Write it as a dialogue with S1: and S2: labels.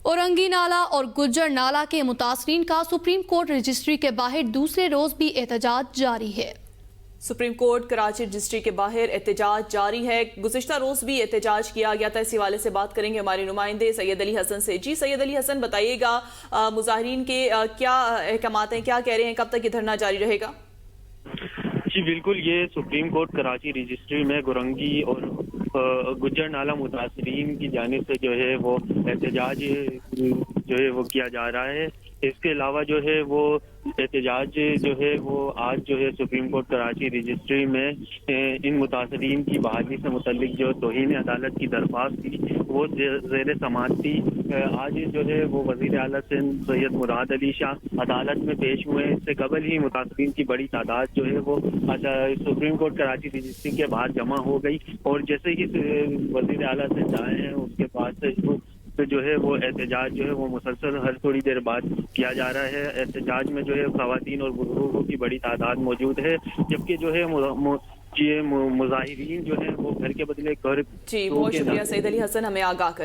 S1: औरंगी नाला और गुज्जर नाला के मुतासरीन का सुप्रीम कोर्ट रजिस्ट्री के बाहर दूसरे रोज भी एहतजाज जारी है।
S2: सुप्रीम कोर्ट कराची रजिस्ट्री के बाहर एहतजाज जारी है। गुज़िश्ता रोज भी एहतजाज किया गया था। इस हवाले से बात करेंगे हमारे नुमाइंदे सैयद अली हसन से। जी सैयद अली हसन, बताइएगा मुजाहिरीन के क्या अहकामात हैं, क्या कह रहे हैं, कब तक ये धरना जारी रहेगा?
S3: जी बिल्कुल, ये सुप्रीम कोर्ट कराची रजिस्ट्री में गुरंगी और गुज्जर नाला मुतासरीन की जानिब से जो है वो एहतजाज जो है वो किया जा रहा है। इसके अलावा जो है वो एहतजाज जो है वो आज जो है सुप्रीम कोर्ट कराची रजिस्ट्री में इन मुतासरीन की बहाली से मुतल्लिक जो तौहीन अदालत की दरख्वास्त थी वो ज़ेर समाअत थी। आज जो है वो वज़ीर आला सिंध सैयद मुराद अली शाह अदालत में पेश हुए। इससे कबल ही मुतासरीन की बड़ी तादाद जो है वो सुप्रीम कोर्ट कराची रजिस्ट्री के बाहर जमा हो गई और जैसे ही वज़ीर आला सिंध आए हैं उसके बाद से तो जो है वो एहतजाज जो है वो मुसलसल हर थोड़ी देर बाद किया जा रहा है। एहतजाज में जो है ख़वातीन और बुजुर्गों की बड़ी तादाद मौजूद है, जबकि जो है मुजाहिरीन जो है वो घर के बदले घर।
S2: जी बहुत शुक्रिया सैयद अली हसन, हमें आगाह कर